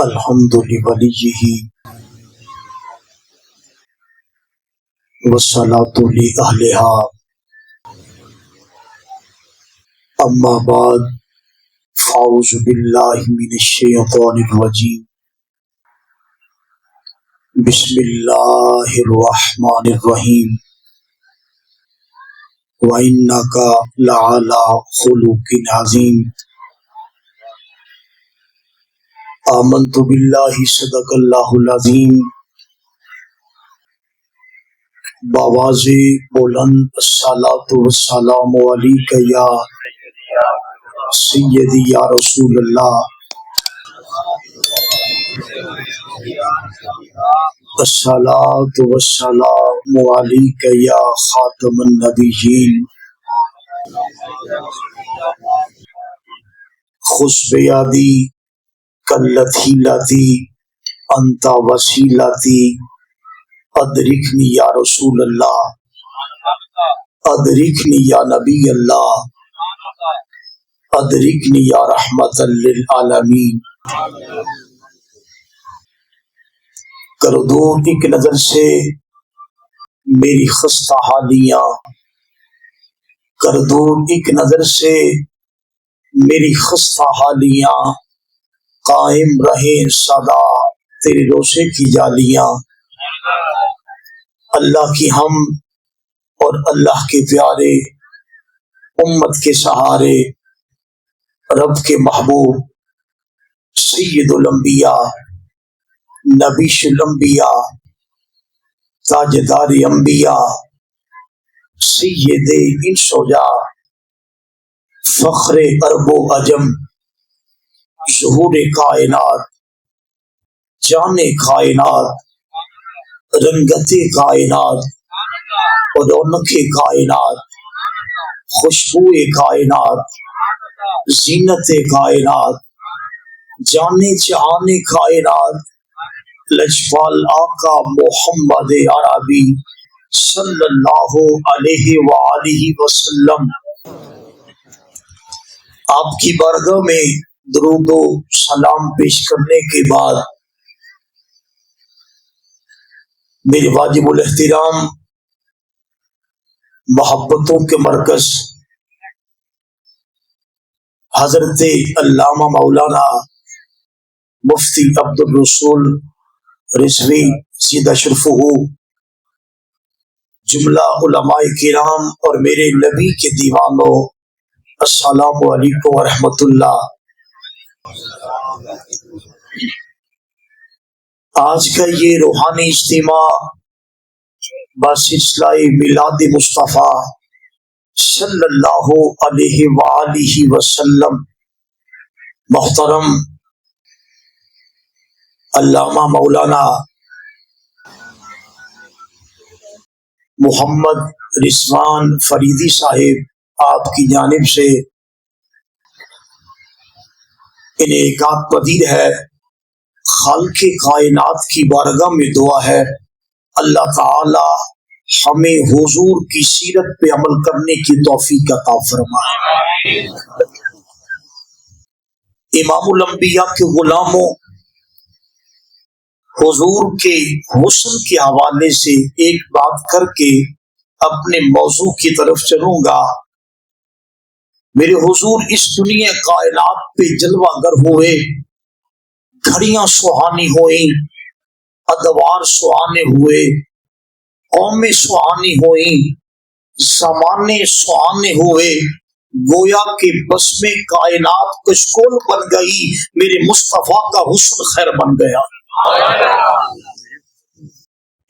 الحمد لولیہ والصلاۃ لأہلہا اما بعد فاعوذ باللہ من الشیطان الرجیم بسم اللہ الرحمن الرحیم وَإِنَّكَ لَعَلَىٰ خُلُقٍ عَظِيمٍ آمنت باللہ صدق اللہ العظیم بآواز بلند الصلاۃ والسلام علیک یا سیدی یا رسول اللہ الصلاۃ والسلام علیک یا خاتم النبیین خذ بیدی کلتی لاتی انت وسیلتی ادرکنی یا رسول اللہ ادرکنی یا نبی اللہ ادرکنی یا رحمت للعالمین۔ کر دو ایک نظر سے میری خستہ حالیاں، کر دو ایک نظر سے میری خستہ حالیاں، قائم رہیں سدا تیرے روزے کی جالیاں۔ اللہ کی ہم اور اللہ کے پیارے امت کے سہارے رب کے محبوب سید الانبیاء نبیش الانبیاء تاجدار انبیاء سید انس و جاں فخر عرب و عجم ظہور کائنات جان کائنات رنگت کائنات رونق کائنات خوشبو کائنات زینت کائنات جان جہان کائنات لجپال آقا محمد عربی صلی اللہ علیہ وآلہ وسلم آپ کی بارگاہ میں درود و سلام پیش کرنے کے بعد میرے واجب الاحترام محبتوں کے مرکز حضرت علامہ مولانا مفتی عبد الرسول رضوی زیدہ شرفہ جملہ علماء کرام اور میرے نبی کے دیوانوں، السلام علیکم ورحمۃ اللہ۔ آج کا یہ روحانی اجتماع بسلسلہ میلاد مصطفیٰ صلی اللہ علیہ وآلہ وسلم محترم علامہ مولانا محمد رضوان فریدی صاحب آپ کی جانب سے انعقاد پذیر ہے۔ خالق کائنات کی بارگاہ میں دعا ہے اللہ تعالی ہمیں حضور کی سیرت پہ عمل کرنے کی توفیق عطا فرمائے۔ امام الانبیاء کے غلاموں، حضور کے حسن کے حوالے سے ایک بات کر کے اپنے موضوع کی طرف چلوں گا۔ میرے حضور اس دنیا کائنات پہ جلوہ گر ہوئے، گھڑیاں سہانی ہوئیں، ادوار سہانے ہوئے، قومیں سہانی ہوئیں، زمانے سہانے ہوئے، گویا کہ بسم کائنات کشکول بن گئی، میرے مصطفیٰ کا حسن خیر بن گیا۔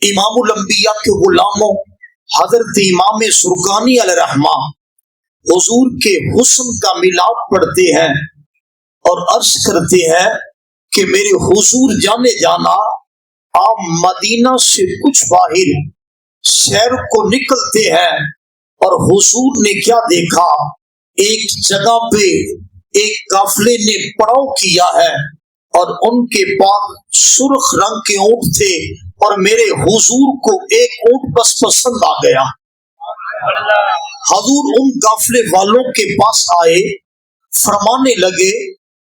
امام الانبیاء کے غلاموں، حضرت امام سرکانی علیہ رحمہ حضور کے حسن کا میلاد پڑھتے ہیں اور عرض کرتے ہیں کہ میرے حضور جانے جانا آپ مدینہ سے کچھ باہر سیر کو نکلتے ہیں اور حضور نے کیا دیکھا، ایک جگہ پہ ایک قافلے نے پڑاؤ کیا ہے اور ان کے پاس سرخ رنگ کے اونٹ تھے اور میرے حضور کو ایک اونٹ بس پسند آ گیا۔ حضور ان قافلے والوں کے پاس آئے، فرمانے لگے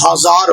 1000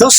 10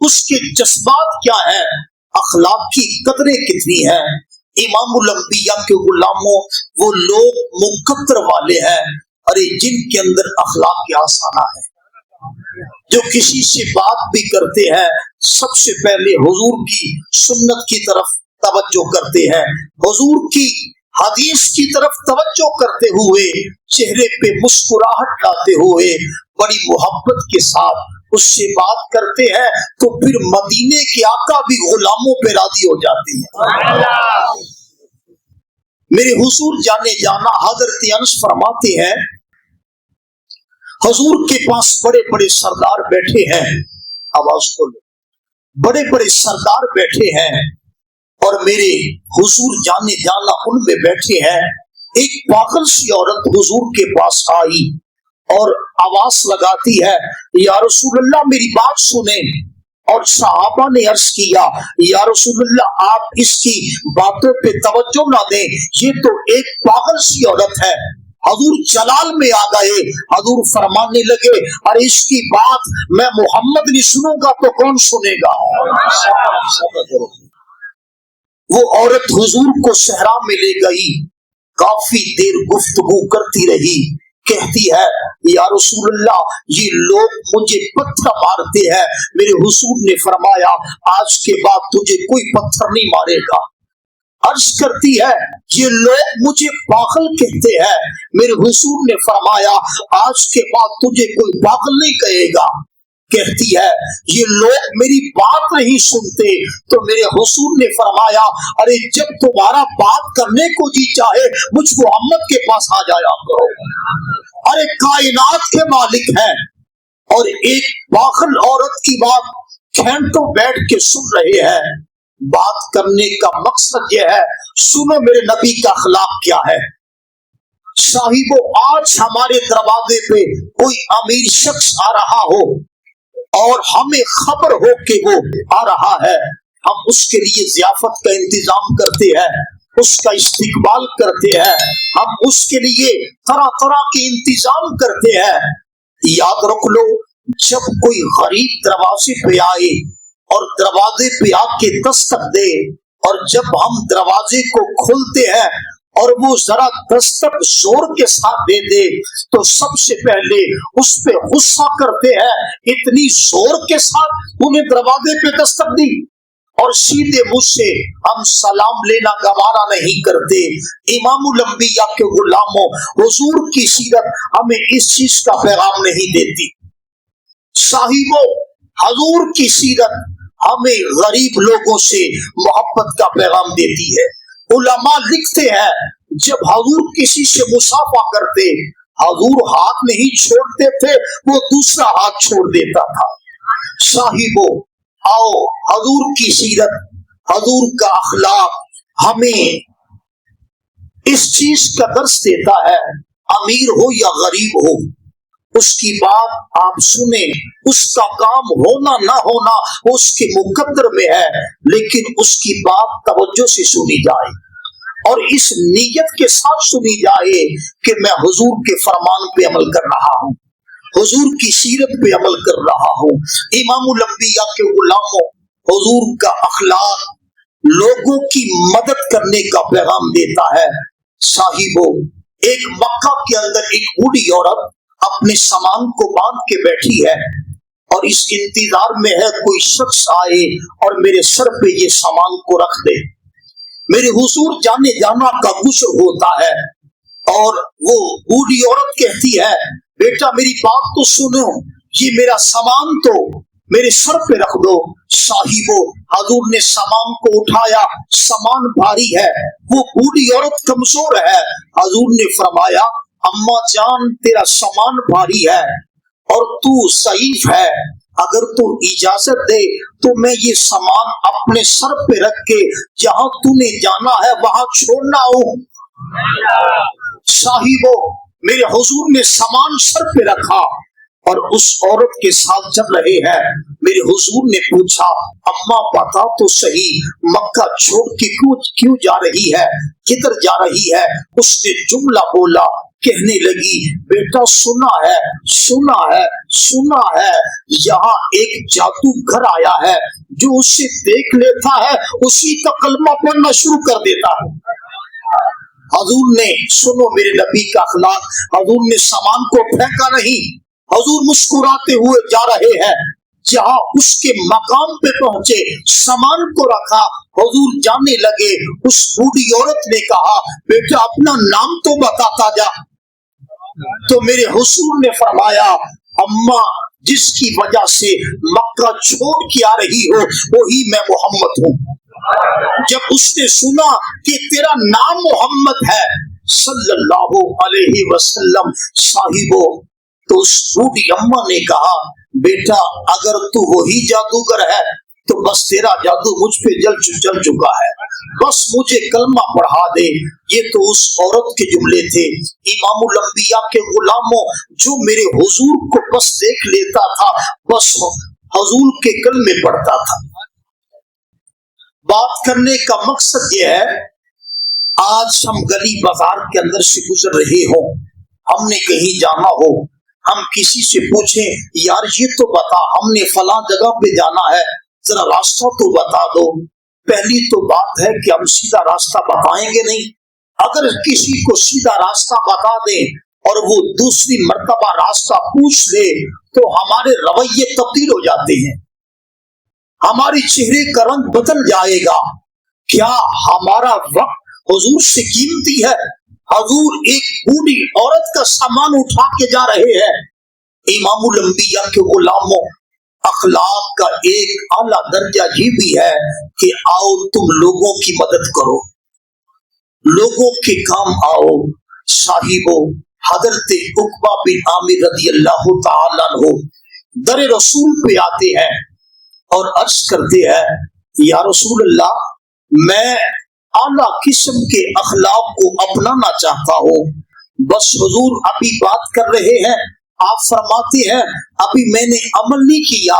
اس کے جذبات کیا ہے, اخلاق کی قدریں کتنی ہیں. امام الانبیاء کے غلاموں وہ لوگ مقدر والے ہیں, ارے جن کے اندر اخلاق کی آسانہ ہے, جو کسی سے بات بھی کرتے ہیں سب سے پہلے حضور کی سنت کی طرف توجہ کرتے ہیں, حضور کی حدیث کی طرف توجہ کرتے ہوئے, چہرے پہ مسکراہٹ لاتے ہوئے بڑی محبت کے ساتھ اس سے بات کرتے ہیں, تو پھر مدینے کے آقا بھی غلاموں پہ راضی ہو جاتے ہیں. میرے حضور جانے جانا حضرت انس فرماتے ہیں, حضور کے پاس بڑے بڑے سردار بیٹھے ہیں, آواز کھولو, بڑے بڑے سردار بیٹھے ہیں, اور میرے حضور جانے جانا ان میں بیٹھے ہیں. ایک پاگل سی عورت حضور کے پاس آئی اور آواز لگاتی ہے, یا رسول اللہ میری بات سنیں. اور صحابہ نے عرض کیا, یا رسول اللہ آپ اس کی باتوں پہ توجہ نہ دیں, یہ تو ایک پاگل سی عورت ہے. حضور جلال میں آ گئے, حضور فرمانے لگے, ارے اس کی بات میں محمد نہیں سنوں گا تو کون سنے گا. وہ عورت حضور کو صحرا میں لے گئی, کافی دیر گفتگو کرتی رہی, کہتی ہے, یا رسول اللہ یہ لوگ مجھے پتھر مارتے ہیں. میرے حضور نے فرمایا, آج کے بعد تجھے کوئی پتھر نہیں مارے گا. عرض کرتی ہے, یہ لوگ مجھے پاگل کہتے ہیں. میرے حضور نے فرمایا, آج کے بعد تجھے کوئی پاگل نہیں کہے گا. کہتی ہے, یہ لوگ میری بات نہیں سنتے. تو میرے حضور نے فرمایا, ارے جب تمہارا بات کرنے کو جی چاہے مجھ محمد کے پاس آ جایا کرو. ارے کائنات کے مالک ہیں, اور ایک پاگل عورت کی بات گھنٹوں بیٹھ کے سن رہے ہیں. بات کرنے کا مقصد یہ ہے, سنو میرے نبی کا اخلاق کیا ہے. صاحبو, آج ہمارے دروازے پہ کوئی امیر شخص آ رہا ہو اور ہمیں خبر ہو کہ وہ آ رہا ہے, ہم اس کے لیے ضیافت کا انتظام کرتے ہیں, اس کا استقبال کرتے ہیں, ہم اس کے لیے طرح طرح کے انتظام کرتے ہیں. یاد رکھ لو, جب کوئی غریب دروازے پہ آئے اور دروازے پہ آ کے دستک دے, اور جب ہم دروازے کو کھولتے ہیں اور وہ ذرا دستک زور کے ساتھ دے دے, تو سب سے پہلے اس پہ غصہ کرتے ہیں, اتنی زور کے ساتھ انہیں دروازے پہ دستک دی, اور سیدھے منہ سے ہم سلام لینا گوارا نہیں کرتے. امام الانبیاء کے غلاموں, حضور کی سیرت ہمیں اس چیز کا پیغام نہیں دیتی. صاحبوں, حضور کی سیرت ہمیں غریب لوگوں سے محبت کا پیغام دیتی ہے. علماء لکھتے ہیں, جب حضور کسی سے مصافحہ کرتے, حضور ہاتھ نہیں چھوڑتے تھے, وہ دوسرا ہاتھ چھوڑ دیتا تھا. صاحبوں آؤ, حضور کی سیرت, حضور کا اخلاق ہمیں اس چیز کا درس دیتا ہے, امیر ہو یا غریب ہو, اس کی بات آپ سنیں. اس کا کام ہونا نہ ہونا وہ اس کے مقدر میں ہے, لیکن اس کی بات توجہ سے سنی جائے, اور اس نیت کے ساتھ سنی جائے کہ میں حضور کے فرمان پہ عمل کر رہا ہوں, حضور کی سیرت پہ عمل کر رہا ہوں. امام الانبیاء کے غلاموں, حضور کا اخلاق لوگوں کی مدد کرنے کا پیغام دیتا ہے. صاحبوں, ایک مکہ کے اندر ایک بوڑھی عورت اپنے سامان کو باندھ کے بیٹھی ہے, اور اس انتظار میں ہے کوئی شخص آئے اور میرے سر پہ یہ سامان کو رکھ دے. میرے حضور جانے جانا کا غسل ہوتا ہے, اور وہ بوڑھی عورت کہتی ہے, بیٹا میری بات تو سنو, یہ میرا سامان تو میرے سر پہ رکھ دو. صاحبو, حضور نے سامان کو اٹھایا, سامان بھاری ہے, وہ بوڑھی عورت کمزور ہے. حضور نے فرمایا, اماں جان تیرا سامان بھاری ہے اور تو ضعیف ہے, اگر تو اجازت دے تو میں یہ سامان اپنے سر پہ رکھ کے جہاں تو نے جانا ہے وہاں چھوڑنا ہوں. صاحبو, میرے حضور نے سامان سر پہ رکھا اور اس عورت کے ساتھ چل رہے ہیں. میرے حضور نے پوچھا, اماں بتا تو صحیح, مکہ چھوڑ کے کیوں جا رہی ہے, کدھر جا رہی ہے؟ اس نے جملہ بولا, کہنے لگی بیٹا سنا ہے سنا ہے سنا ہے، یہاں ایک جادوگر آیا ہے جو اسے دیکھ لیتا ہے اسی کا کلمہ پڑھنا شروع کر دیتا ہے۔ حضور نے، سنو میرے نبی کا اخلاق، حضور نے سامان کو پھینکا نہیں، حضور مسکراتے ہوئے جا رہے ہیں، جہاں اس کے مقام پہ پہنچے سامان کو رکھا، حضور جانے لگے، اس بوڑھی عورت نے کہا بیٹا اپنا نام تو بتاتا جا۔ تو میرے حضور نے فرمایا اماں جس کی وجہ سے مکہ چھوڑ کے آ رہی ہو وہی میں محمد ہوں۔ جب اس نے سنا کہ تیرا نام محمد ہے صلی اللہ علیہ وسلم صاحبو، تو اس بوڑھی اماں نے کہا بیٹا اگر تو وہی جادوگر ہے تو بس تیرا جادو مجھ پہ جل چکا ہے، بس مجھے کلمہ پڑھا دے۔ یہ تو اس عورت کے جملے تھے۔ امام الانبیاء کے غلاموں، جو میرے حضور کو بس دیکھ لیتا تھا بس حضور کے کلمے پڑھتا تھا۔ بات کرنے کا مقصد یہ ہے، آج ہم گلی بازار کے اندر سے گزر رہے ہوں، ہم نے کہیں جانا ہو، ہم کسی سے پوچھیں یار یہ تو بتا ہم نے فلاں جگہ پہ جانا ہے، ذرا راستہ تو بتا دو۔ پہلی تو بات ہے کہ ہم سیدھا راستہ بتائیں گے نہیں۔ اگر کسی کو سیدھا راستہ بتا دیں اور وہ دوسری مرتبہ راستہ پوچھ لے تو ہمارے رویے تبدیل ہو جاتے ہیں، ہماری چہرے کا رنگ بدل جائے گا۔ کیا ہمارا وقت حضور سے قیمتی ہے؟ حضور ایک بوڑھی عورت کا سامان اٹھا کے جا رہے ہیں۔ امام الانبیاء کے غلاموں، اخلاق کا ایک اعلیٰ درجہ یہ بھی ہے کہ آؤ تم لوگوں کی مدد کرو، لوگوں کے کام آؤ۔ صاحبو، حضرت عقبہ بن عامر رضی اللہ تعالیٰ عنہ در رسول پہ آتے ہیں اور عرض کرتے ہیں یا رسول اللہ میں اعلیٰ قسم کے اخلاق کو اپنانا چاہتا ہوں۔ بس حضور ابھی بات کر رہے ہیں، آپ فرماتے ہیں ابھی میں نے عمل نہیں کیا،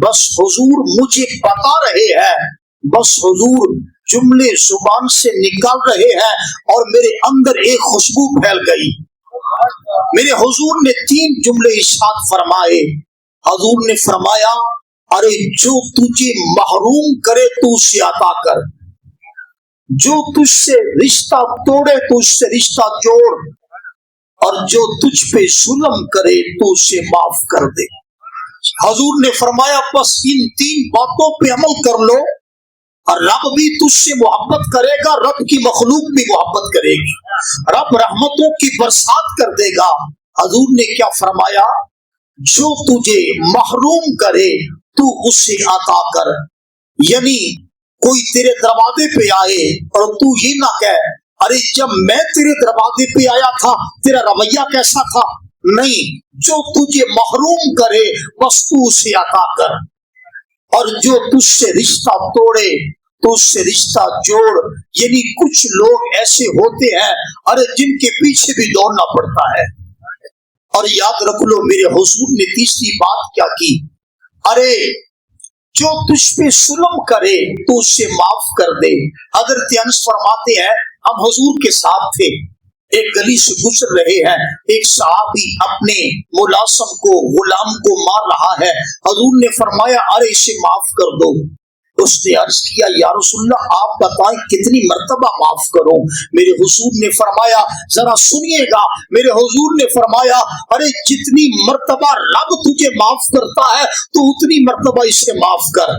بس حضور مجھے بتا رہے ہیں، بس حضور جملے زبان سے نکال رہے ہیں اور میرے اندر ایک خوشبو پھیل گئی۔ میرے حضور نے 3 جملے ارشاد فرمائے۔ حضور نے فرمایا ارے جو تجھے محروم کرے تو اسے عطا کر، جو تجھ سے رشتہ توڑے تو اس سے رشتہ جوڑ، اور جو تجھ پہ ظلم کرے تو اسے معاف کر دے۔ حضور نے فرمایا بس ان 3 باتوں پہ عمل کر لو اور رب بھی تجھ سے محبت کرے گا، رب کی مخلوق بھی محبت کرے گی، رب رحمتوں کی برسات کر دے گا۔ حضور نے کیا فرمایا؟ جو تجھے محروم کرے تو اسے عطا کر، یعنی کوئی تیرے دروازے پہ آئے اور تو یہ نہ کہے ارے جب میں تیرے دروازے پہ آیا تھا تیرا رویہ کیسا تھا، نہیں، جو تجھے محروم کرے بس تو اسے عطا کر، اور جو تجھ سے رشتہ توڑے تو اس سے رشتہ جوڑ۔ یعنی کچھ لوگ ایسے ہوتے ہیں ارے جن کے پیچھے بھی دوڑنا پڑتا ہے۔ اور یاد رکھ لو میرے حضور نے تیسری بات کیا کی، ارے جو تجھ پہ ظلم کرے تو اسے معاف کر دے۔ حضرت انس فرماتے ہیں ہم حضور کے ساتھ تھے، ایک گلی سے گزر رہے ہیں، ایک صحابی اپنے ملازم کو غلام کو مار رہا ہے، حضور نے فرمایا ارے اسے معاف کر دو۔ اس نے عرض کیا یا رسول اللہ آپ بتائیں کتنی مرتبہ معاف کروں؟ میرے حضور نے فرمایا ذرا سنیے گا، میرے حضور نے فرمایا ارے جتنی مرتبہ رب تجھے معاف کرتا ہے تو اتنی مرتبہ اسے معاف کر۔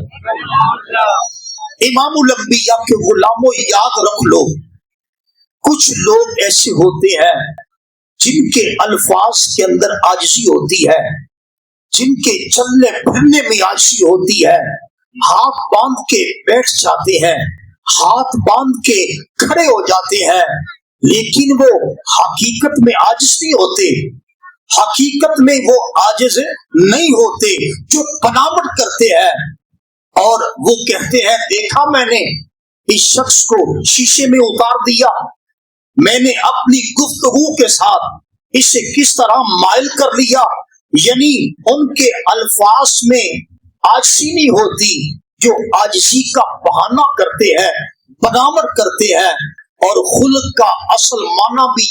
امام الانبیاء کے غلاموں یاد رکھ لو، کچھ لوگ ایسے ہوتے ہیں جن کے الفاظ کے اندر عاجزی ہوتی ہے، جن کے چلنے پھرنے میں عاجزی ہوتی ہے، ہاتھ باندھ کے بیٹھ جاتے ہیں، ہاتھ باندھ کے کھڑے ہو جاتے ہیں، لیکن وہ حقیقت میں عاجز نہیں ہوتے، حقیقت میں وہ عاجز نہیں ہوتے، جو بناوٹ کرتے ہیں اور وہ کہتے ہیں دیکھا میں نے اس شخص کو شیشے میں اتار دیا، میں نے اپنی گفتگو کے ساتھ اسے کس طرح مائل کر لیا۔ یعنی ان کے الفاظ میں عاجزی نہیں ہوتی، جو عاجزی کا بہانہ کرتے ہیں، بناوٹ کرتے ہیں۔ اور خلق کا اصل معنی بھی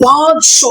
500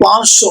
500